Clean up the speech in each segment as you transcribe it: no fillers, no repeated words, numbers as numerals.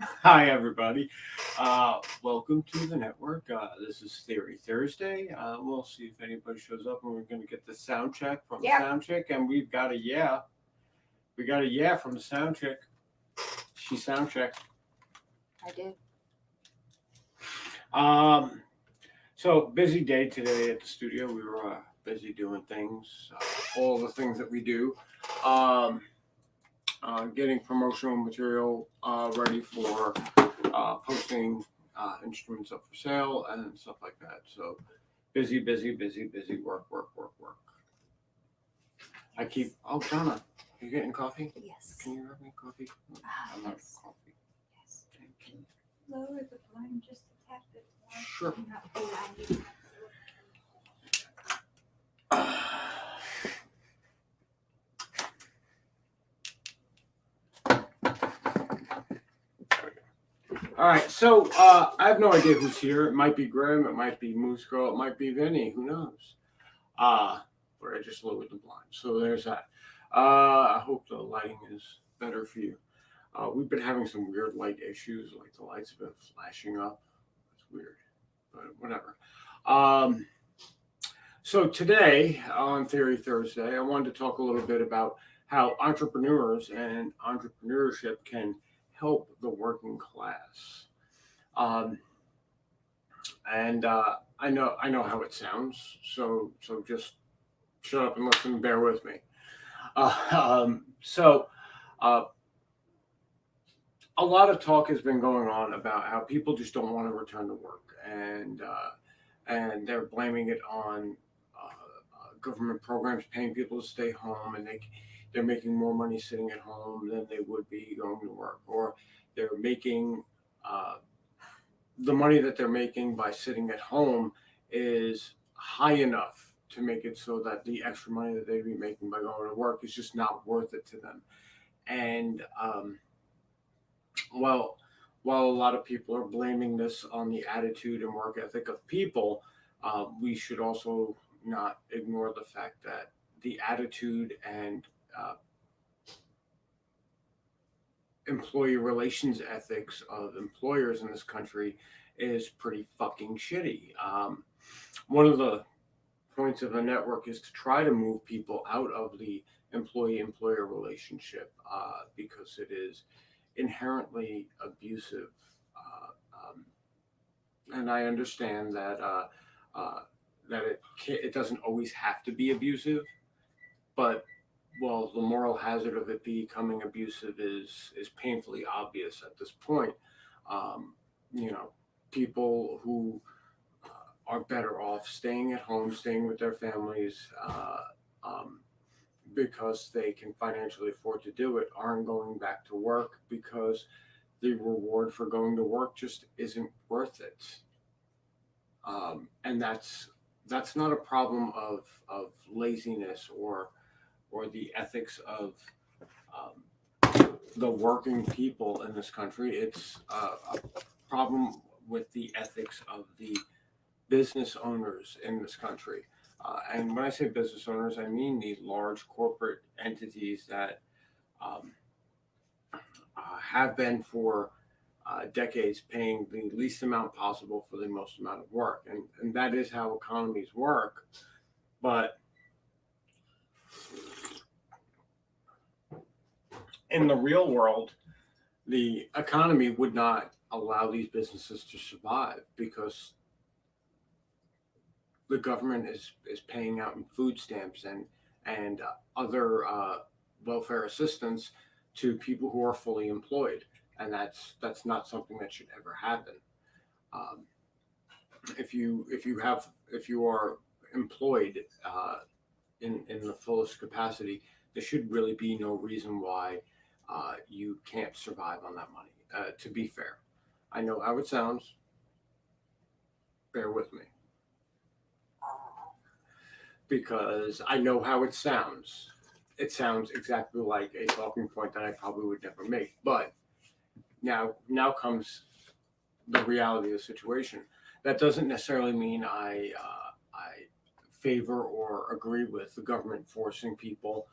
Hi, everybody. Welcome to the network. This is Theory Thursday. We'll see if anybody shows up, and we're going to get the sound check from the Yep. sound check. And we've got a yeah. We got a yeah from the sound check. She sound checked. I did. Um, so busy day today at the studio. We were busy doing things, all the things that we do. Um, Getting promotional material ready for posting instruments up for sale and stuff like that. So busy, busy, busy, busy. Work, work, work, work. I keep. Oh, Donna, you getting coffee? Yes. Can you grab me coffee? I'm out of Yes. coffee. Yes. Thank you. Lower the volume just a tad bit more. Sure. Not loud. All right, so I have no idea who's here. It might be Grim, it might be Moose Girl, it might be Vinny. Who knows? But I just lowered the blind, so there's that. I hope the lighting is better for you. We've been having some weird light issues, like the lights have been flashing up. It's weird, but whatever. Um, so today on Theory Thursday, I wanted to talk a little bit about how entrepreneurs and entrepreneurship can help the working class. Um, and I know how it sounds, so just shut up and listen and bear with me. Uh, um, so uh, a lot of talk has been going on about how people just don't want to return to work, and they're blaming it on government programs paying people to stay home, and they're making more money sitting at home than they would be going to work, or they're making uh, the money that they're making by sitting at home is high enough to make it so that the extra money that they'd be making by going to work is just not worth it to them. And well, while a lot of people are blaming this on the attitude and work ethic of people, we should also not ignore the fact that the attitude and uh, employee relations ethics of employers in this country is pretty fucking shitty. One of the points of the network is to try to move people out of the employee employer relationship because it is inherently abusive. And I understand uh, that it doesn't always have to be abusive, but well, the moral hazard of it becoming abusive is painfully obvious at this point. Um, you know, people who are better off staying at home, staying with their families, um, because they can financially afford to do it, aren't going back to work because the reward for going to work just isn't worth it. And that's not a problem of laziness or the ethics of the working people in this country. It's a problem with the ethics of the business owners in this country. And when I say business owners, I mean the large corporate entities that um, have been for decades paying the least amount possible for the most amount of work. And that is how economies work. But in the real world, the economy would not allow these businesses to survive because the government is paying out in food stamps and other welfare assistance to people who are fully employed, and that's not something that should ever happen. Um, if you are employed in the fullest capacity, there should really be no reason why you can't survive on that money. To be fair, I know how it sounds. Bear with me because I know how it sounds. It sounds exactly like a talking point that I probably would never make. But now comes the reality of the situation. That doesn't necessarily mean I favor or agree with the government forcing people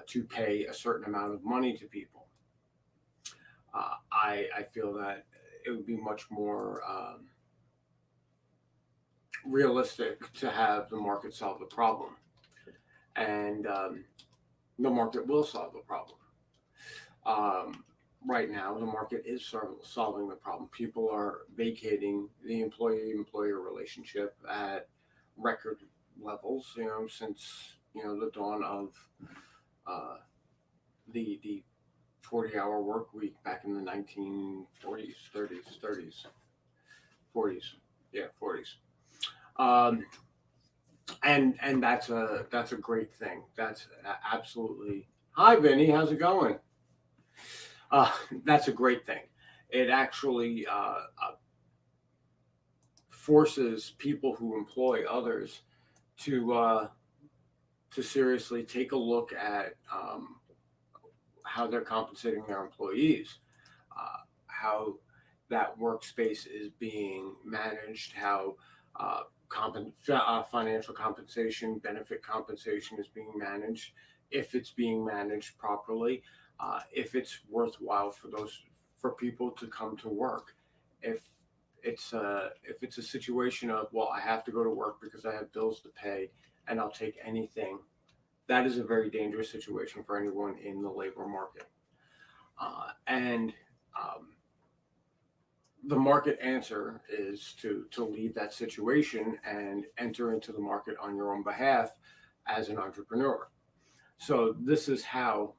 to pay a certain amount of money to people. I feel that it would be much more realistic to have the market solve the problem, and the market will solve the problem. Right now, the market is solving the problem. People are vacating the employee-employer relationship at record levels. Since the dawn of uh, the 40-hour work week back in the 1940s, 30s, 40s, yeah, 40s. Um, and that's a great thing. That's absolutely. Hi, Vinny. How's it going? Uh, that's a great thing. It actually forces people who employ others to seriously take a look at how they're compensating their employees, how that workspace is being managed, how financial compensation, benefit compensation is being managed, if it's being managed properly, if it's worthwhile for people to come to work, if if it's a situation of, well, I have to go to work because I have bills to pay and I'll take anything. That is a very dangerous situation for anyone in the labor market. And the market answer is to leave that situation and enter into the market on your own behalf as an entrepreneur. So this is how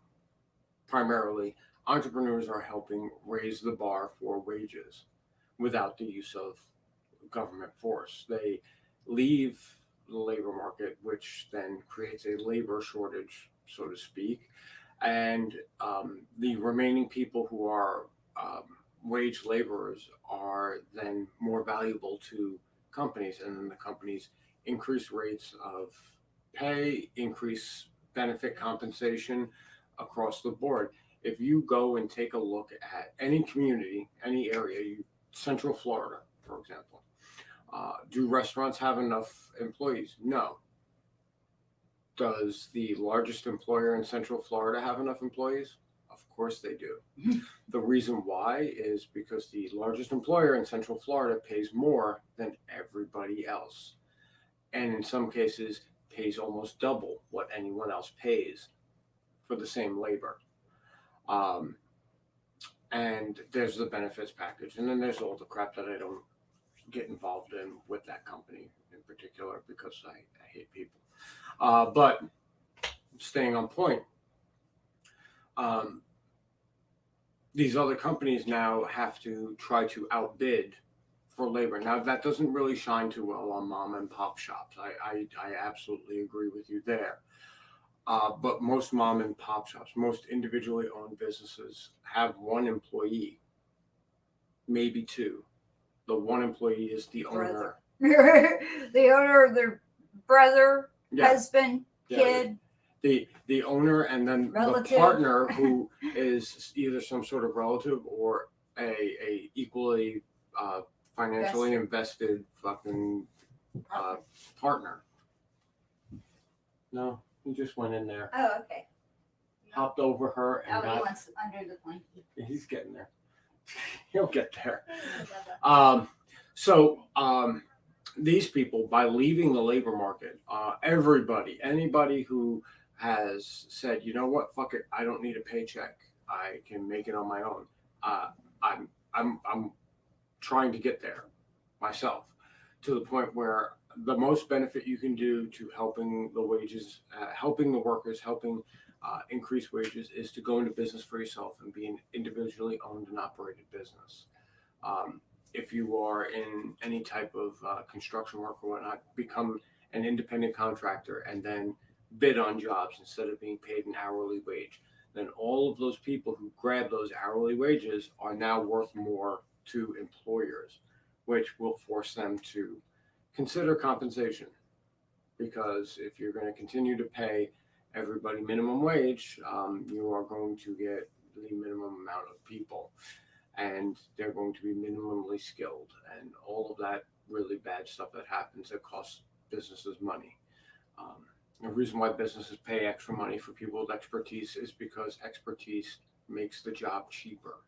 primarily entrepreneurs are helping raise the bar for wages without the use of government force. They leave the labor market, which then creates a labor shortage, so to speak, and the remaining people who are wage laborers are then more valuable to companies, and then the companies increase rates of pay, increase benefit compensation across the board. If you go and take a look at any community, any area, Central Florida, for example, do restaurants have enough employees? No. Does the largest employer in Central Florida have enough employees? Of course they do. The reason why is because the largest employer in Central Florida pays more than everybody else. And in some cases, pays almost double what anyone else pays for the same labor. Um, and there's the benefits package. And then there's all the crap that I don't get involved in with that company in particular because I hate people. But staying on point, these other companies now have to try to outbid for labor. Now, that doesn't really shine too well on mom and pop shops. I absolutely agree with you there. But most mom and pop shops, most individually owned businesses have one employee, maybe two. The one employee is the owner. The owner, their brother, Yeah. husband, Yeah. kid. The owner, and then Relative. the partner, who is either some sort of relative or a equally financially invested fucking partner. No, he just went in there, Oh, okay. hopped over her, and Oh, he got. wants under the blanket. He's getting there. He'll get there. So these people, by leaving the labor market, anybody who has said, you know what, fuck it, I don't need a paycheck, I can make it on my own. I'm trying to get there myself, to the point where the most benefit you can do to helping the wages, helping the workers, helping increase wages, is to go into business for yourself and be an individually owned and operated business. If you are in any type of construction work or whatnot, become an independent contractor and then bid on jobs instead of being paid an hourly wage. Then all of those people who grab those hourly wages are now worth more to employers, which will force them to consider compensation. Because if you're going to continue to pay everybody minimum wage, you are going to get the minimum amount of people, and they're going to be minimally skilled, and all of that really bad stuff that happens that costs businesses money. The reason why businesses pay extra money for people with expertise is because expertise makes the job cheaper.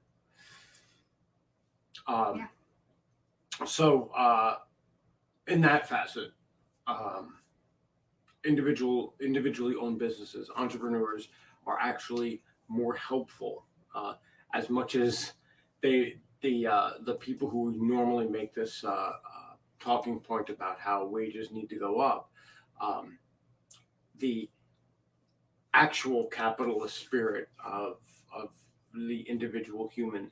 Um, So, in that facet, um, individually owned businesses, entrepreneurs are actually more helpful, as much as the people who normally make this talking point about how wages need to go up, um, the actual capitalist spirit of the individual human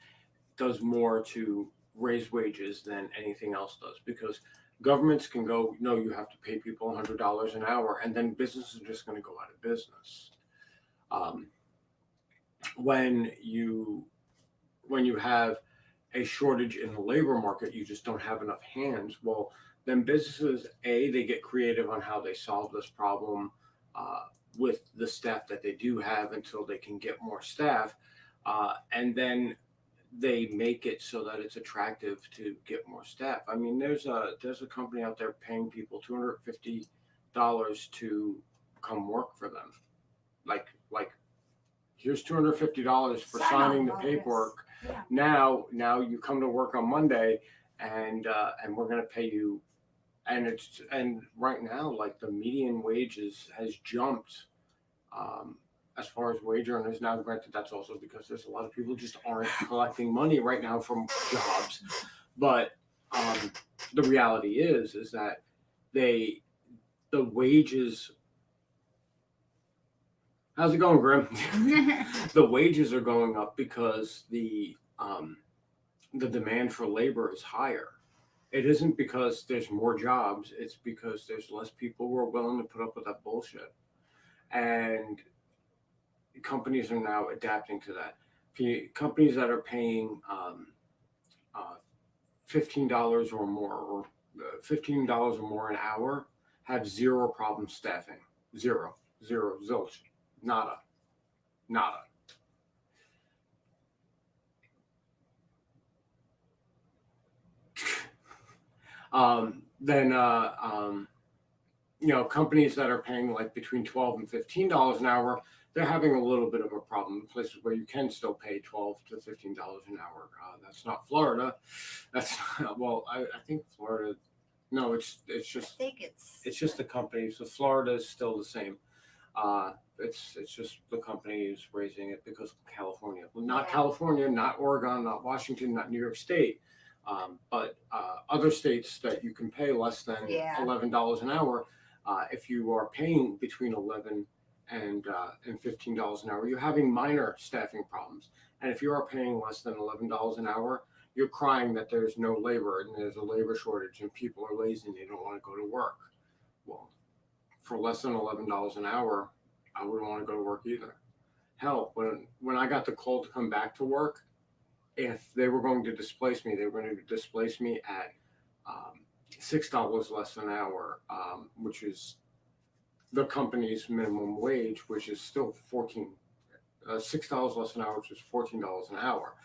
does more to raise wages than anything else does, because governments can go, no, you have to pay people $100 an hour, and then businesses are just going to go out of business. Um, when you have a shortage in the labor market, you just don't have enough hands. Well, then businesses, they get creative on how they solve this problem uh, with the staff that they do have until they can get more staff, and then they make it so that it's attractive to get more staff. I mean, there's a company out there paying people $250 to come work for them. Like here's $250 for Sign-on signing the bonus. paperwork. Yeah. Now you come to work on Monday, and we're gonna pay you. And right now, like the median wages has jumped. As far as wage earners, now granted that's also because there's a lot of people just aren't collecting money right now from jobs, but the reality is that the wages. How's it going, Grim? The wages are going up because the demand for labor is higher. It isn't because there's more jobs; it's because there's less people who are willing to put up with that bullshit, and companies are now adapting to that. Companies that are paying uh, $15 or more, or $15 or more an hour, have zero problem staffing. Zero, zilch, nada, nada. Then companies that are paying like between $12 and $15 an hour, they're having a little bit of a problem. Places where you can still pay $12 to $15 an hour. That's not Florida. That's well, I think Florida. No, it's I just think it's just the company. So Florida is still the same. It's just the company is raising it because of California. Well, not Yeah. California, not Oregon, not Washington, not New York State, but other states that you can pay less than Yeah. $11 an hour. If you are paying between 11 and $15 an hour, you're having minor staffing problems. And if you are paying less than $11 an hour, you're crying that there's no labor and there's a labor shortage and people are lazy and they don't want to go to work. Well, for less than $11 an hour, I wouldn't want to go to work either. Hell, when I got the call to come back to work, if they were going to displace me, they were going to displace me at $6 less an hour, which is the company's minimum wage, which is still $6 less an hour, which is $14 an hour.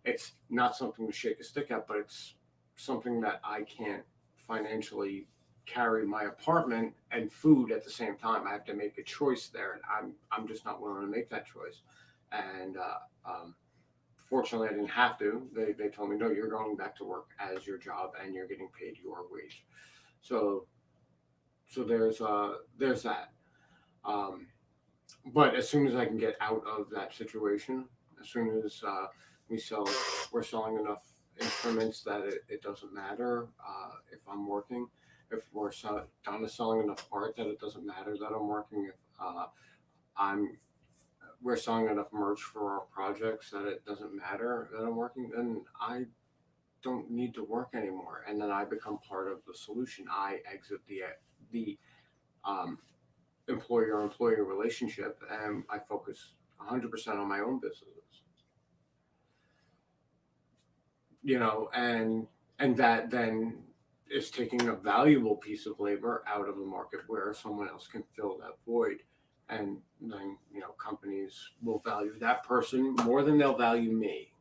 It's not something to shake a stick at, but it's something that I can't financially carry my apartment and food at the same time. I have to make a choice there, and I'm just not willing to make that choice. And fortunately, I didn't have to. They told me, no, you're going back to work as your job, and you're getting paid your wage. So there's that. But as soon as I can get out of that situation, as soon as we're selling enough instruments that it doesn't matter if I'm working. If we're down to selling enough art that it doesn't matter that I'm working. If we're selling enough merch for our projects that it doesn't matter that I'm working, then I don't need to work anymore, and then I become part of the solution. I exit the employer-employee relationship, and I focus 100% on my own businesses. And that then is taking a valuable piece of labor out of the market where someone else can fill that void. And then, companies will value that person more than they'll value me.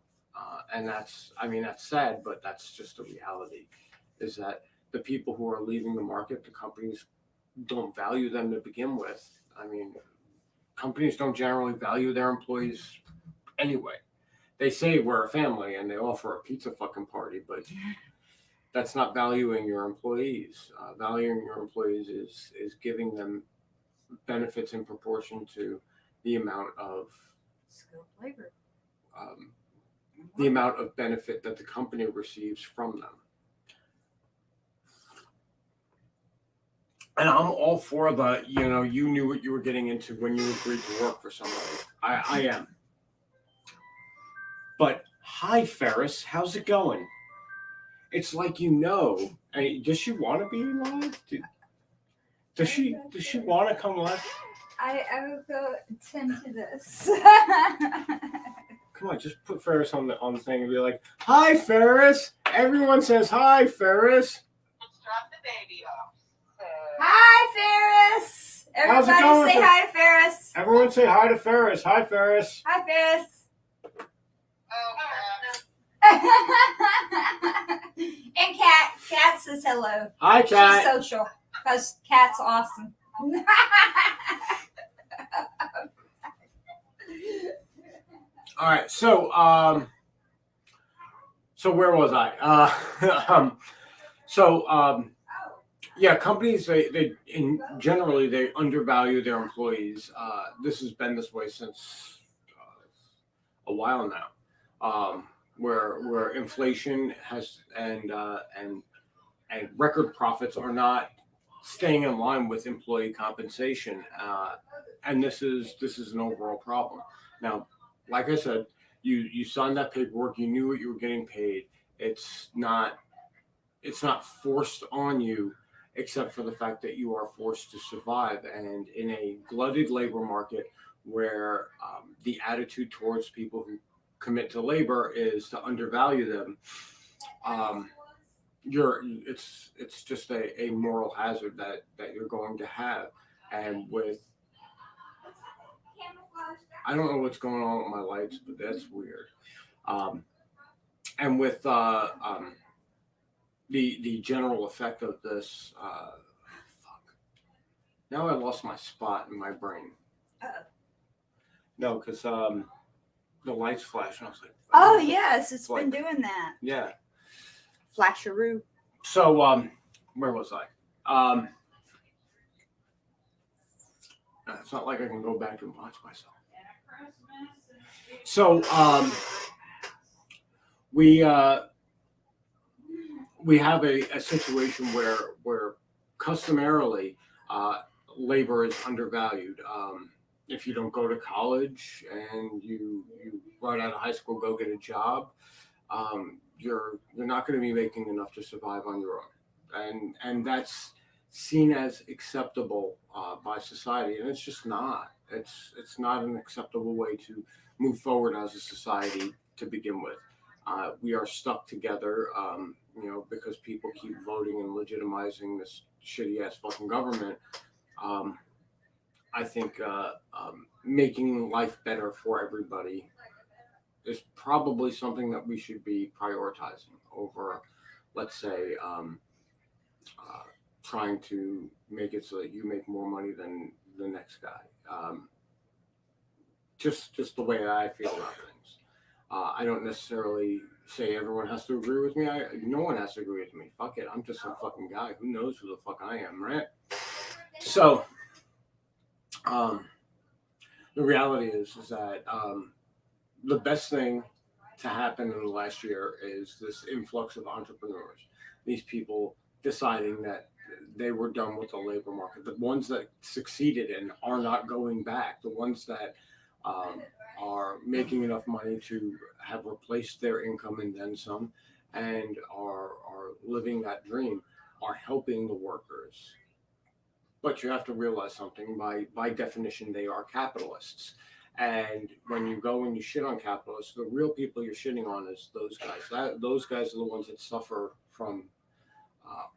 And that's sad, but that's just the reality, is that the people who are leaving the market, the companies don't value them to begin with. I mean, companies don't generally value their employees anyway. they say we're a family and they offer a pizza fucking party, but that's not valuing your employees. Valuing your employees is giving them benefits in proportion to the amount of Skilled labor. um, the amount of benefit that the company receives from them. And I'm all for the, you knew what you were getting into when you agreed to work for somebody. I am. But hi, Ferris, how's it going? It's like does she want to be live? Does she want to come live? I will go attend to this. Come on, just put Ferris on the thing and be like, "Hi, Ferris." Everyone says hi, Ferris. Let's drop the baby off. Hi, Ferris. How's it Everybody going, say hi to Ferris. Everyone say hi to Ferris. Hi, Ferris. Hi, Ferris. Oh, And Cat says hello. Hi, Cat. She's social because Cat's awesome. All right, so where was I? Yeah, companies they generally they undervalue their employees. This has been this way since a while now, where inflation has and record profits are not staying in line with employee compensation, and this is an overall problem. Now, like I said, you signed that paperwork. You knew what you were getting paid. It's not forced on you, except for the fact that you are forced to survive. And in a glutted labor market where the attitude towards people who commit to labor is to undervalue them, it's just a moral hazard that you're going to have. And with I don't know what's going on with my lights, but that's weird. And with the general effect of this, now I lost my spot in my brain. No, because the lights flashed, and I was like, Oh yes, it's Like- been doing that. yeah. Flasheroo. So where was I? It's not like I can go back and watch myself. So we have a situation where customarily labor is undervalued. If you don't go to college and you right out of high school go get a job, you're not going to be making enough to survive on your own, and that's seen as acceptable by society, and it's just not. It's not an acceptable way to move forward as a society to begin with. We are stuck together, because people keep voting and legitimizing this shitty ass fucking government. I think making life better for everybody is probably something that we should be prioritizing over, let's say, trying to make it so that you make more money than the next guy. Just the way I feel about things. I don't necessarily say everyone has to agree with me. No one has to agree with me. Fuck it. I'm just some fucking guy. Who knows who the fuck I am, right? So, the reality is that the best thing to happen in the last year is this influx of entrepreneurs. These people deciding that they were done with the labor market. The ones that succeeded and are not going back. The ones that are making enough money to have replaced their income and then some, and are living that dream, are helping the workers. But you have to realize something. By definition, they are capitalists. And when you go and you shit on capitalists, the real people you're shitting on is those guys. Those guys are the ones that suffer from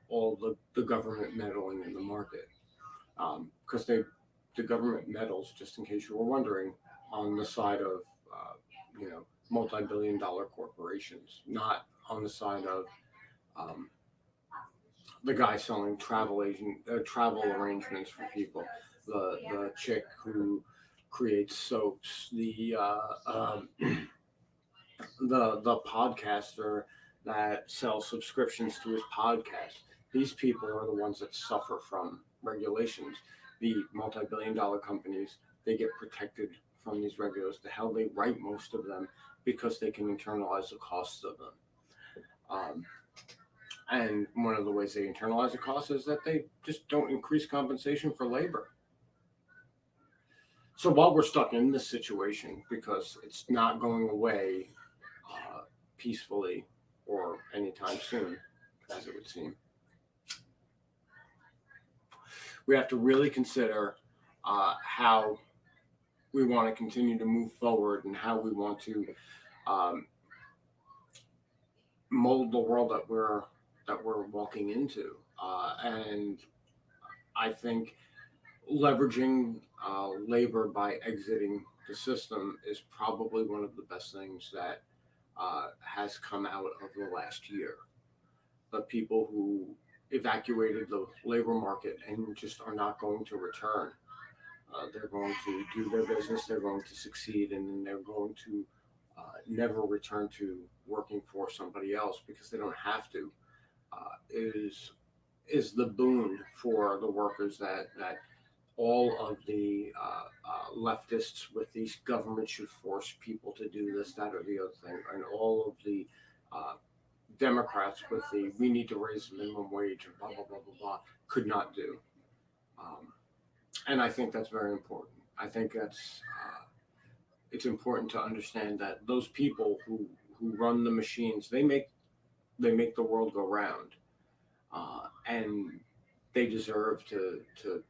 all the government meddling in the market. Because the government meddles, just in case you were wondering, on the side of multi-billion-dollar corporations, not on the side of the guy selling travel arrangements for people, the chick who creates soaps, the the podcaster that sells subscriptions to his podcast. These people are the ones that suffer from regulations. The multi-billion-dollar companies, they get protected from these regulators. The hell, they write most of them because they can internalize the costs of them. And one of the ways they internalize the costs is that they just don't increase compensation for labor. So while we're stuck in this situation, because it's not going away peacefully or anytime soon, as it would seem, we have to really consider how we want to continue to move forward and how we want to mold the world that we're walking into. And I think leveraging labor by exiting the system is probably one of the best things that has come out of the last year. The people who evacuated the labor market and just are not going to return. They're going to do their business, they're going to succeed, and then they're going to never return to working for somebody else because they don't have to. Is the boon for the workers that all of the leftists with these governments should force people to do this, that, or the other thing, and all of the Democrats with the we need to raise the minimum wage and blah, blah, blah, blah, blah, could not do. And I think that's very important. I think that's it's important to understand that those people who run the machines, they make the world go round, and they deserve to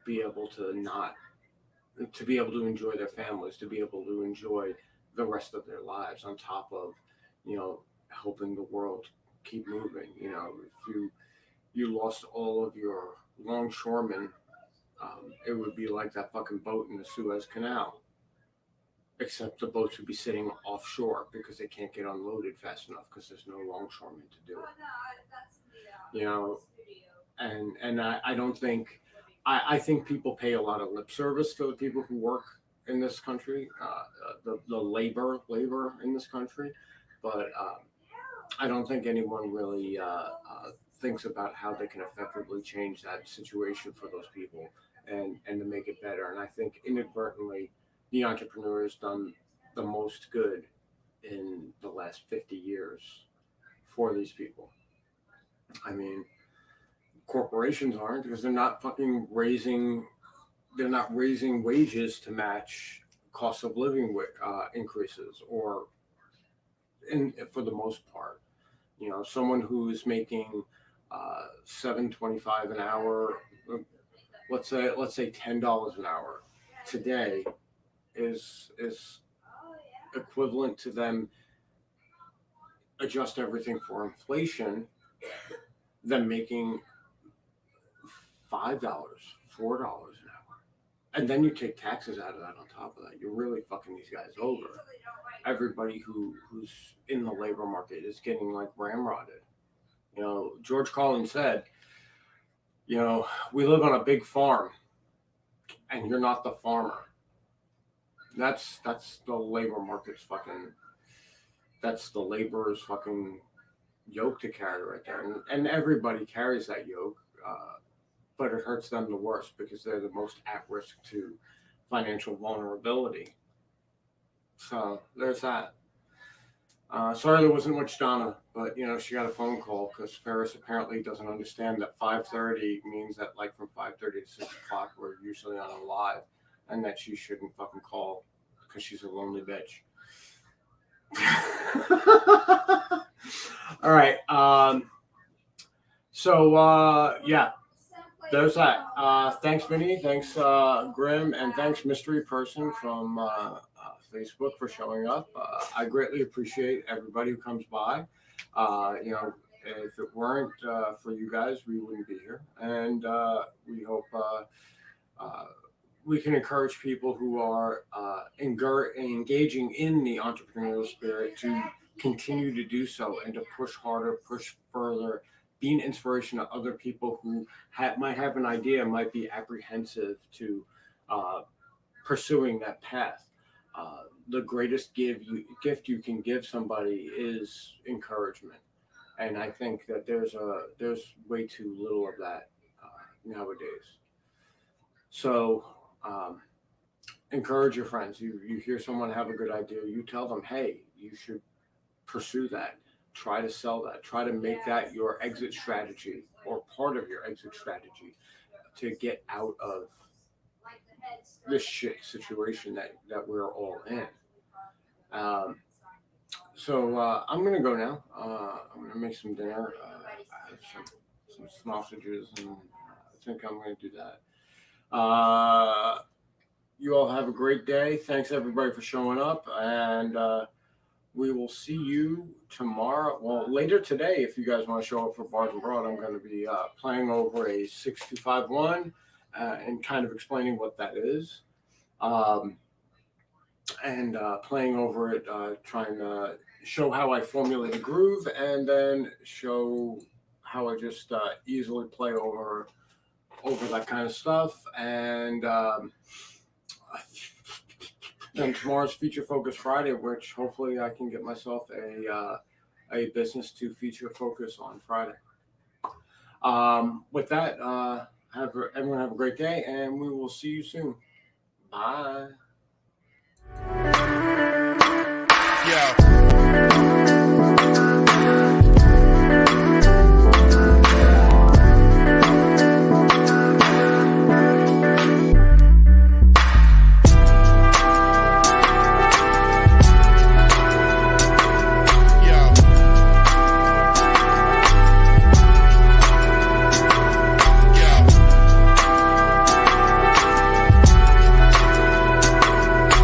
be able to enjoy their families, to be able to enjoy the rest of their lives on top of, helping the world keep moving. If you lost all of your longshoremen, it would be like that fucking boat in the Suez Canal, except the boats would be sitting offshore because they can't get unloaded fast enough because there's no longshoremen to do it. And I don't think, I think people pay a lot of lip service to the people who work in this country, the labor in this country, but I don't think anyone really thinks about how they can effectively change that situation for those people and to make it better. And I think inadvertently, the entrepreneur has done the most good in the last 50 years for these people. I mean, corporations aren't, because they're not raising wages to match cost of living increases, or for the most part. Someone who's making $7.25 an hour, let's say $10 an hour today, is equivalent to them, adjust everything for inflation, them making $5, $4 an hour. And then you take taxes out of that on top of that. You're really fucking these guys over. Everybody who's in the labor market is getting ramrodded. George Carlin said, we live on a big farm and you're not the farmer. That's the labor market's that's the laborer's fucking yoke to carry right there. And everybody carries that yoke, but it hurts them the worst because they're the most at risk to financial vulnerability. So there's that. Sorry there wasn't much Donna, but she got a phone call because Ferris apparently doesn't understand that 5:30 means that from 5:30 to 6 o'clock we're usually on a live, and that she shouldn't fucking call because she's a lonely bitch. All right. Yeah, there's that. Thanks, Vinny. Thanks, Grim, and thanks, Mystery Person from Facebook for showing up. I greatly appreciate everybody who comes by. If it weren't for you guys, we wouldn't be here. And we hope we can encourage people who are engaging in the entrepreneurial spirit to continue to do so and to push harder, push further, be an inspiration to other people who might have an idea, might be apprehensive to pursuing that path. the greatest gift you can give somebody is encouragement. And I think that there's way too little of that nowadays. So encourage your friends. You hear someone have a good idea, you tell them, hey, you should pursue that. Try to sell that. Try to make that your exit strategy or part of your exit strategy to get out of this shit situation that we're all in. So I'm gonna go now. I'm gonna make some dinner. I have some sausages, and I think I'm gonna do that. You all have a great day. Thanks everybody for showing up, and we will see you tomorrow. Well, later today, if you guys want to show up for Bars and Broad, I'm going to be playing over a 6-2-5-1 and kind of explaining what that is. And playing over it, trying to show how I formulate a groove, and then show how I just easily play over that kind of stuff. And then tomorrow's Feature Focus Friday, which hopefully I can get myself a business to feature focus on Friday. With that, everyone have a great day, and we will see you soon. Bye. Yeah.